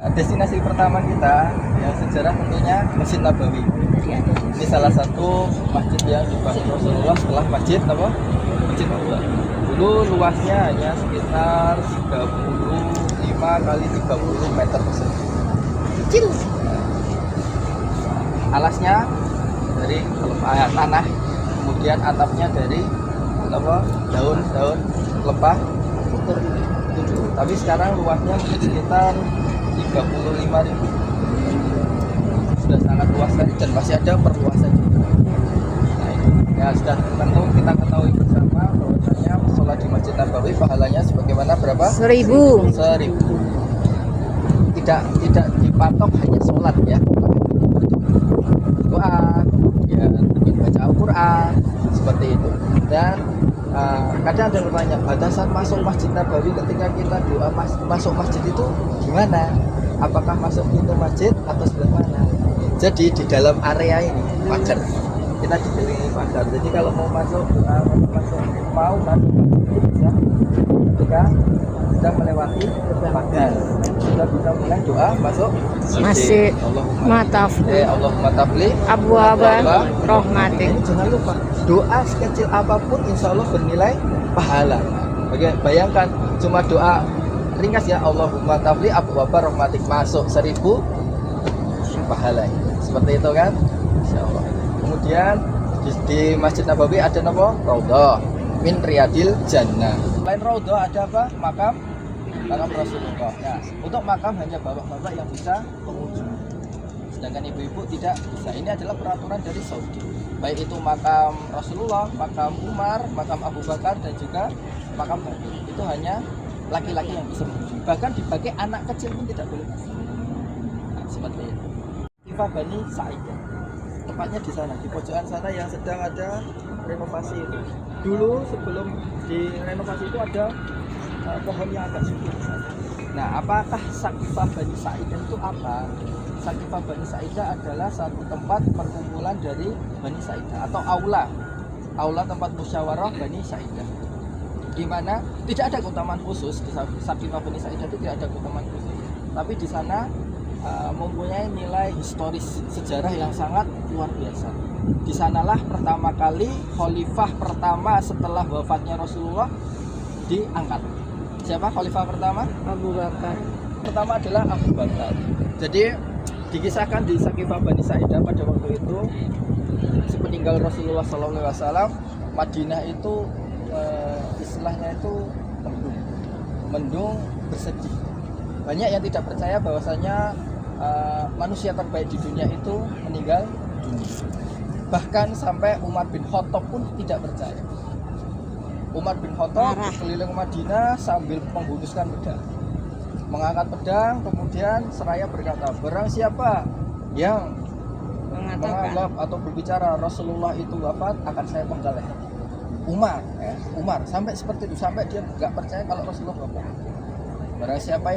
Destinasi pertama kita yang sejarah tentunya Masjid Nabawi. Ini salah satu masjid yang dibangun Rasulullah setelah Masjid Nabawi. Dulu luasnya hanya sekitar 35 kali 30 meter persegi. Kecil. Alasnya dari tanah, kemudian atapnya dari daun-daun lepah putur. Tapi sekarang luasnya mungkin sekitar 35.000. Sudah sangat luas sekali dan masih ada perluasan juga. Nah, itu ya sudah tentu kita ketahui bersama bahwasanya sholat di Masjid Nabawi pahalanya sebagaimana berapa? 1000. 1000. Tidak dipatok hanya sholat ya, doa, ya baca Al-Quran seperti itu. Dan kadang ada yang bertanya, batasan masuk Masjid Nabawi ketika kita doa masuk masjid itu gimana? Apakah masuk pintu masjid atau sebelah mana? Jadi di dalam area ini pagar, kita dikelilingi pagar. Jadi kalau mau masuk masuk masjid itu bisa ketika sudah melewati pagar, sudah bisa mulai doa masuk Masih Allahumma tafli abwaaba rahmatik. Jangan lupa doa sekecil apapun insya Allah bernilai pahala. Bayangkan cuma doa ringkas ya, Allahumma tafli abwaaba rahmatik, masuk 1000 pahala. Seperti itu kan, insya Allah. Kemudian di Masjid Nabawi ada apa? Raudhah min riyadil jannah. Selain Raudhah ada apa? Makam Rasulullah. Nah, untuk makam hanya bapak-bapak yang bisa mengunjungi, sedangkan ibu-ibu tidak bisa. Ini adalah peraturan dari Saudi. Baik itu makam Rasulullah, makam Umar, makam Abu Bakar, dan juga makam Nabi. Itu hanya laki-laki yang bisa mengunjungi. Bahkan dipakai anak kecil pun tidak boleh masuk. Nah, seperti itu. Kifah Bani Sa'idah. Tepatnya di sana, di pojokan sana yang sedang ada renovasi itu. Dulu sebelum direnovasi itu ada pohon yang agak subur di sana. Nah, apakah Sakifah Bani Sa'idah itu apa? Sakifah Bani Sa'idah adalah satu tempat perkumpulan dari Bani Sa'idah atau aula tempat musyawarah Bani Sa'idah, di mana tidak ada keutamaan khusus. Di Sakifah Bani Sa'idah itu tidak ada keutamaan khusus, tapi di sana mempunyai nilai historis sejarah yang sangat luar biasa. Di sanalah pertama kali khalifah pertama setelah wafatnya Rasulullah diangkat. Siapa khalifah pertama? Abu Bakar. Pertama adalah Abu Bakar. Jadi dikisahkan di Sakifah Bani Sa'idah pada waktu itu sepeninggal Rasulullah SAW, Madinah itu istilahnya itu mendung bersedih. Banyak yang tidak percaya bahwasanya manusia terbaik di dunia itu meninggal dunia. Bahkan sampai Umar bin Khattab pun tidak percaya. Umar bin Khattab keliling Madinah sambil menghunuskan pedang, mengangkat pedang, kemudian seraya berkata, barang siapa yang menganggap atau berbicara Rasulullah itu wafat, akan saya penggal leher. Umar sampai seperti itu, sampai dia nggak percaya kalau Rasulullah wafat. Barang siapa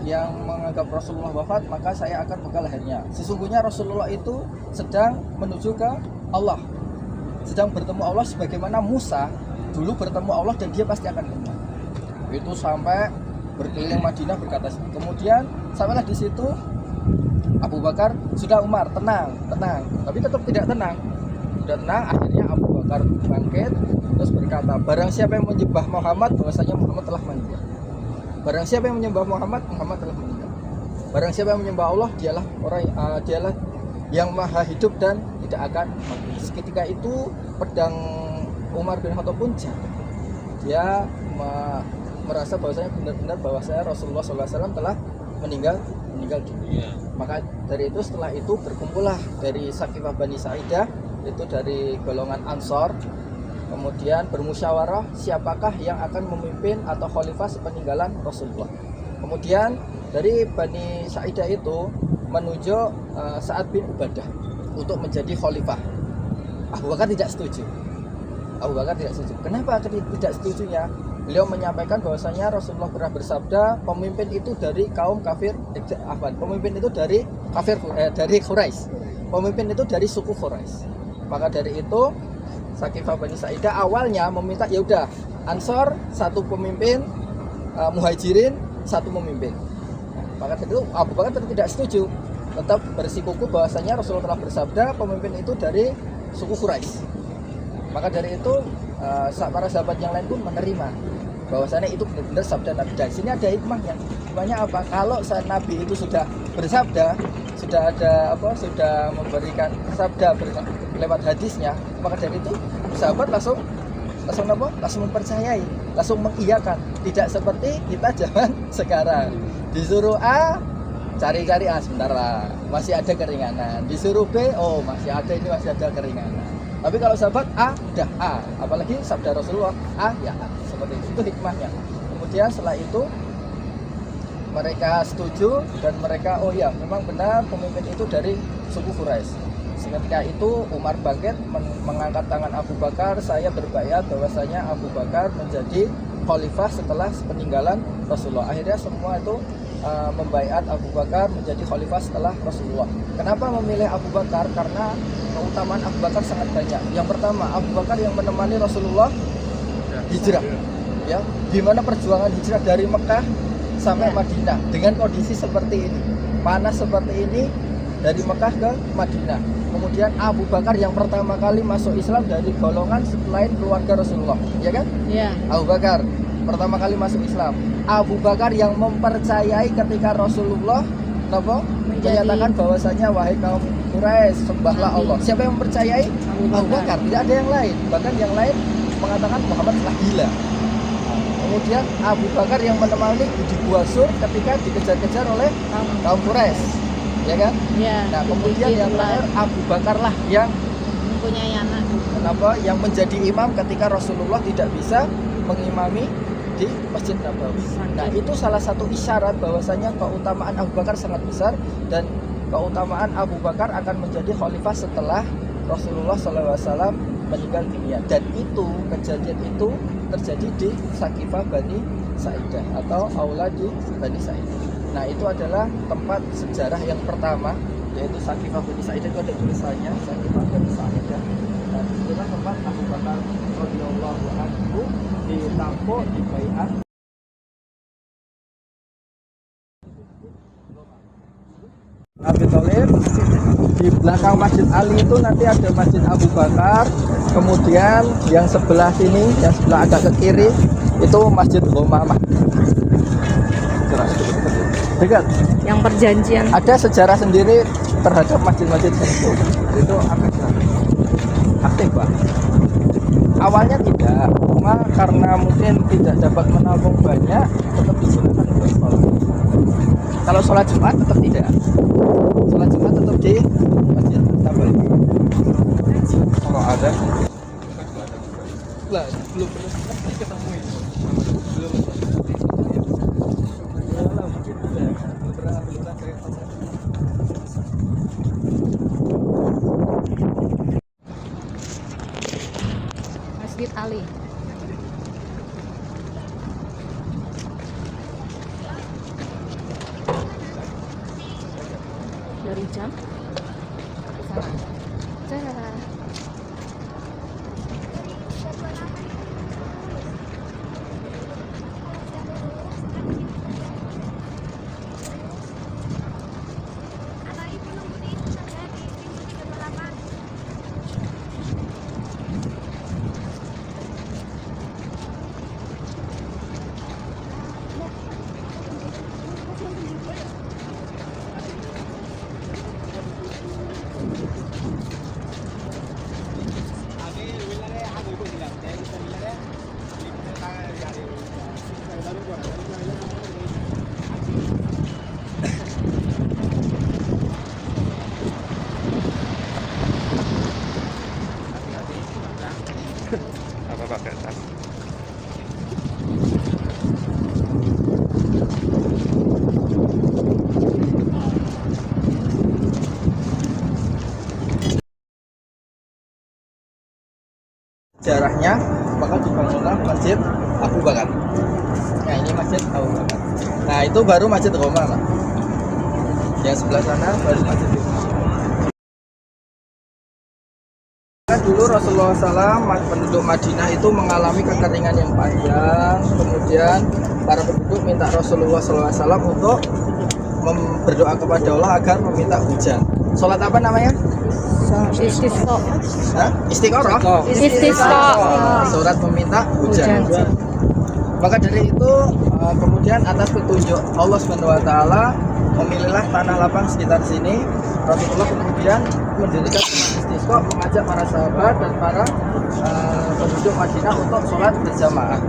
yang menganggap Rasulullah wafat, maka saya akan penggal lehernya. Sesungguhnya Rasulullah itu sedang menuju ke Allah, sedang bertemu Allah sebagaimana Musa dulu bertemu Allah, dan dia pasti akan kembali. Itu sampai berkeliling Madinah berkata. Kemudian sampailah di situ Abu Bakar, sudah Umar tenang, tapi tetap tidak tenang. Sudah tenang, akhirnya Abu Bakar bangkit terus berkata, barang siapa yang menyembah Muhammad, bahwasanya Muhammad telah meninggal. Barang siapa yang menyembah Muhammad telah meninggal. Barang siapa yang menyembah Allah, dialah yang maha hidup dan tidak akan mati. Ketika itu pedang Umar bin Khattab pun jatuh. Dia merasa bahwasanya benar-benar bahwasanya Rasulullah SAW telah meninggal dunia. Maka dari itu, setelah itu berkumpullah dari Sakifah Bani Sa'idah, itu dari golongan Ansor, kemudian bermusyawarah siapakah yang akan memimpin atau khalifah sepeninggalan Rasulullah. Kemudian dari Bani Sa'idah itu menunjuk Sa'ad bin Ubadah untuk menjadi khalifah. Abu Bakar tidak setuju. Kenapa tidak setujunya? Beliau menyampaikan bahwasanya Rasulullah pernah bersabda, pemimpin itu dari kaum kafir, pemimpin itu dari Quraisy. Pemimpin itu dari suku Quraisy. Maka dari itu Sakifah Bani Sa'idah awalnya meminta, ya udah, Ansor satu pemimpin, Muhajirin satu pemimpin. Maka dari itu Abu Bakar tidak setuju, tetap bersikukuh bahwasanya Rasulullah telah bersabda pemimpin itu dari suku Quraisy. Maka dari itu para sahabat yang lain pun menerima bahwasanya itu benar-benar sabda Nabi. Dan sini ada hikmahnya. Hikmahnya apa? Kalau Nabi itu sudah bersabda, sudah ada sudah memberikan sabda lewat hadisnya, maka dari itu sahabat langsung mempercayai, langsung mengiyakan. Tidak seperti kita zaman sekarang, disuruh A cari-cari A, sebentar lah, masih ada keringanan, disuruh B, oh masih ada keringanan. Tapi kalau sahabat A, udah A, apalagi sabda Rasulullah A, ya A, seperti itu hikmahnya. Kemudian setelah itu mereka setuju dan mereka oh ya memang benar pemimpin itu dari suku Quraisy. Ketika itu Umar bangkit mengangkat tangan Abu Bakar, saya berbaiat bahwasanya Abu Bakar menjadi khalifah setelah peninggalan Rasulullah. Akhirnya semua itu membaiat Abu Bakar menjadi khalifah setelah Rasulullah. Kenapa memilih Abu Bakar? Karena keutamaan Abu Bakar sangat banyak. Yang pertama, Abu Bakar yang menemani Rasulullah hijrah. Ya, gimana perjuangan hijrah dari Mekah sampai Madinah dengan kondisi seperti ini, panas seperti ini, dari Mekah ke Madinah. Kemudian Abu Bakar yang pertama kali masuk Islam dari golongan selain keluarga Rasulullah, ya kan? Iya. Abu Bakar pertama kali masuk Islam. Abu Bakar yang mempercayai ketika Rasulullah menyatakan bahwasanya wahai kaum Quraisy sembahlah Allah. Siapa yang mempercayai? Abu Bakar, tidak ada yang lain. Bahkan yang lain mengatakan Muhammad telah gila. Kemudian Abu Bakar yang menemani di Gua Sur ketika dikejar-kejar oleh kaum Quraisy. Ya kan? Ya. Nah, kemudian yang terakhir Abu Bakar lah yang mempunyai anak. Yang menjadi imam ketika Rasulullah tidak bisa mengimami di Masjid Nabawi. Nah, itu salah satu isyarat bahwasanya keutamaan Abu Bakar sangat besar dan keutamaan Abu Bakar akan menjadi khalifah setelah Rasulullah SAW meninggal dunia. Dan itu kejadian itu terjadi di Sakifah Bani Sa'idah atau aula di Bani Sa'idah. Nah, itu adalah tempat sejarah yang pertama, yaitu Sakifah Bani Sa'idah. Itu ada tulisannya Sakifah Bani Sa'idah. Dan itulah tempat Abu Bakar radhiyallahu anhu ditampuk di baiat. Abi Thalib. Di belakang Masjid Ali itu nanti ada Masjid Abu Bakar. Kemudian yang sebelah sini, yang sebelah agak ke kiri itu Masjid Ghamamah. Dekat. Yang perjanjian. Ada sejarah sendiri terhadap masjid-masjid itu. Itu aktif, Pak. Awalnya tidak, cuma karena mungkin tidak dapat menampung banyak, tetap digunakan untuk sholat. Kalau sholat Jumat tetap tidak. Sholat Jumat tetap di Masjid Nabawi. Kalau ada, lah belum pernah ketemu itu. Belum. Masjid Ali. Dari jam sana. Apa pakai tas? Sejarahnya bakal dibangunlah Masjid Abu Bakar. Nah, ini Masjid Abu Bakar. Nah, itu baru Masjid Ghamamah. Yang sebelah sana baru Masjid Ghamamah. Dulu Rasulullah SAW, penduduk Madinah itu mengalami kekeringan yang panjang. Kemudian para penduduk minta Rasulullah SAW untuk berdoa kepada Allah agar meminta hujan. Sholat apa namanya? Istisqa. Hah? Istiqoroh. Istisqa. Surat meminta hujan. Hujan. Maka dari itu kemudian atas petunjuk Allah SWT memilihlah tanah lapang sekitar sini. Rasulullah kemudian mendirikan sholat istisqa, mengajak para sahabat dan para penduduk Madinah untuk sholat berjamaah.